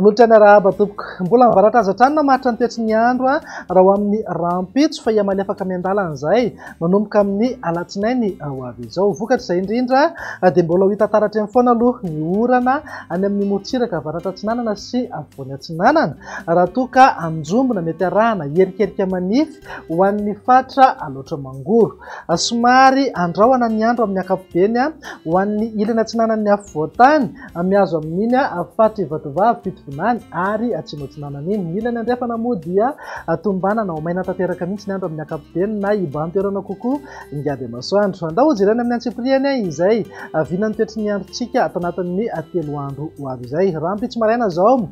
Olotrana raha batoboko mbola mivaratra aza trano namatra ny toetry ny andro raha ho amin'ny rampitso fa iamali afaka miandalana izay manomboka amin'ny alatsinainy ho avy izao. Vokatra izay indrindra dia mbola ho hita taratra eny foana aloha ny orana any amin'ny morontsiraka avaratra atsinanana sy afovoany atsinanana raha toa ka anjombona mety arahana herikerika manify ho an'ny fatra aloatra mangoro. Somary andrahoana ny andro amin'ny ankapobeny ho an'ny ilany atsinanan'ny afovoantany miazo amin'iny fatra ivatovavy fitovinany ary atsimo atsinanana iny. Ny ilany andrefana moa dia tombanana ho maina tanteraka mihitsy ny andro amin'ny ankapobeny na iban-toerana kokoa ingady masoandro. Andahozy ireny amin'ny antsipriany izay vinany toetry ny androntsika atao anatin'ny 3 andro ho avy izay. Rampitso maraina zao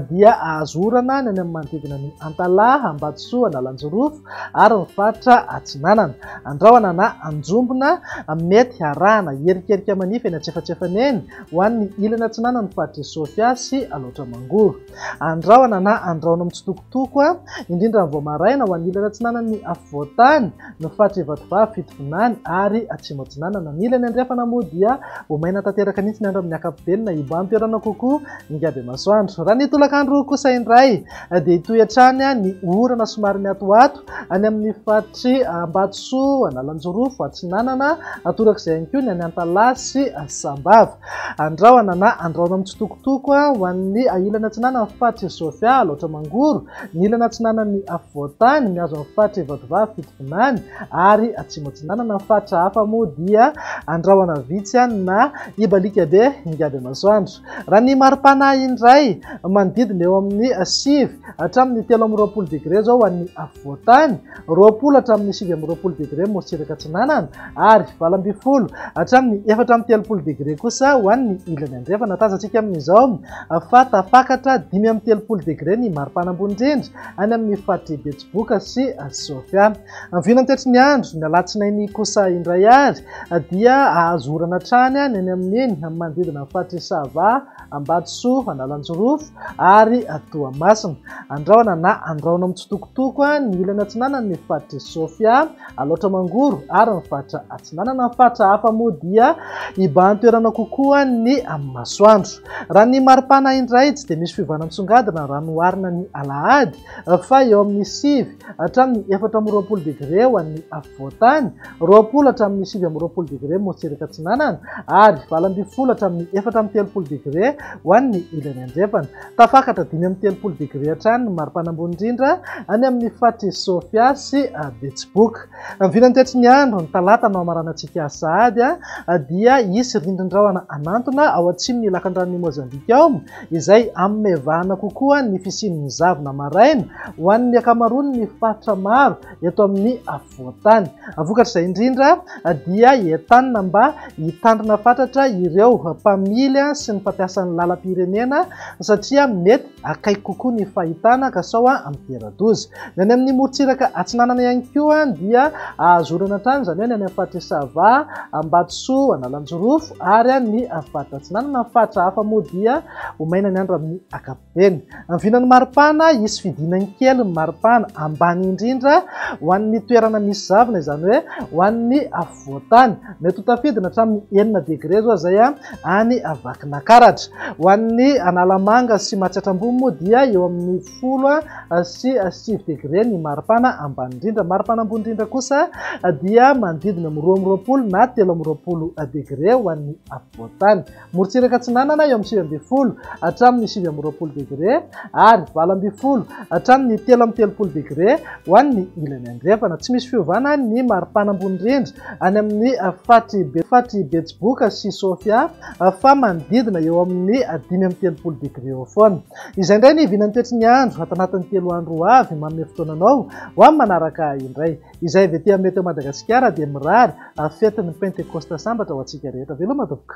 dia azorana ny any amin'ny manodidina ny Antalaha, Ambatsoa, Analanjorofo ary ny fatra atsinanana. Andrahoana na anjombona mety arahana herikerika manify eny antsefatsefany eny ho an'ny ilany atsinanana ny fatra Sofia sy aloatra mangoro. Andrahoana na andrahoana mitsitokotoko indrindra vao maraina ho an'ny ilany atsinanana ny afovoantany ny fatra ivatovavy fitovinany ary atsimo atsinanana. Ny ilany andrefana moa dia ho maina tanteraka mihitsy ny andro amin'ny ankapobeny na iban-toerana kokoa ingady masoandro. Raha ny tolakandro kosa indray dia hitohy hatrany ny orana somary miatoato any amin'ny fatry Ambatsoa, Analanjorofo, atsinanana atorak'izay ihany koa ny any Antalaha sy Sambava. Andrahoana na andrahoana mitsitokotoko ho an'ny ilany atsinanana ny fatra Sofia aloatra mangoro, ny ilany atsinanana ny afovoantany miazo amin'ny fatra ivatovavy fitovinany ary atsimo atsinanana ny fatra hafa moa dia andrahoana vitsy na ibalika be ingady masoandro. Raha ny maripana indray manodidina eo amin'ny 5 hatramin'ny 3 degré zao ho an'ny afovoantany, 20 hatramin'ny 5 degré morontsiraka atsinanana ary 20 hatramin'ny 4 degré kosa ho an'ny ilany andrefana. Tazantsika amin'izao fa tafakatra 5 degré ny maripana ambony indrindra any amin'ny fatra Betsiboka sy Sofia. Vinany toetry ny andro ny alatsinainy kosa indray ary dia azorana trany ny any amin'iny manodidina ny fatra Sava, Ambatsoa, Analanjorofo ary Toamasina. Andrahoana na andrahoana mitsitokotoko ny ilany atsinanana ny fatra Sofia aloatra mangoro ary ny fatra atsinanana ny fatra hafa moa dia iban-toerana kokoa ny amin'ny masoandro. Raha ny maripana indray tsy dia misy fiovana mitsongadina raha noharina ny alahady fa eo amin'ny 5 hatramin'ny 4 degré ho an'ny afovoantany, 20 hatramin'ny 5 degré morontsiraka atsinanana ary 20 hatramin'ny 4 degré ho an'ny ilany andrefana. Tafakatra 5 degré hatrany ny maripana ambony indrindra any amin'ny fatra Sofia sy Betsiboka. Vinany toetry ny andro ny talata no amaranantsika sahady dia hisy rindrin-drahona anantona ao atsimon'ny lakan-dranon'ny Mozambika ao izay amevahana kokoa ny fisian'ny zavona maraina ho an'ny akamarony ny fatra maro eto amin'ny afovoantany. Vokatra izay indrindra dia entanina mba hitandrina fatratra ireo mpamily sy ny mpampiasan'ny lalam-pirenena satria mety akaiky kokoa ny fahitana ka sao amin'ny tera-doza. Ny any amin'ny morontsiraka atsinanana ihany koa dia azorana trano izany hoe ny any amin'ny fatra Sava, Ambatsoa, Analanjorofo ary ny fatra atsinanana ny fatra hafa moa dia ho maina ny andro amin'ny ankapobeny. Vinany maripana hisy fidinany kely ny maripana ambany indrindra ho an'ny toerana misy zavona izany hoe ho an'ny afovoantany. Mety ho tafidina hatramin'ny 9 degré zao zay any Vakinankaratra. Ho an'ny Analamanga sy Matsiatrambony moa dia eo amin'ny 10 sy 7 degré ny maripana ambany indrindra. Maripana ambony indrindra kosa dia manodidina amin'ny 20 na 30 degré ho an'ny afovoantany. Morontsiraka atsinanana eo amin'ny 9 hatramin'ny 20 degré ary 20 hatramin'ny 13 degré ho an'ny ilany andrefana. Tsy misy fiovana ny maripana ambony indrindra any amin'ny fatry Betsiboka sy Sofia fa manodidina eo amin'ny 15 degré eo foana. Izay indray ny vinany toetry ny andro ato anatin'ny 3 andro ho avy manome fotoananao ho amin'ny manaraka indray. Izay avy ety mety ao Madagasikara dia mirary fetin'ny Pentekosta sambatra ho antsika rehetra. Veloma tompoko.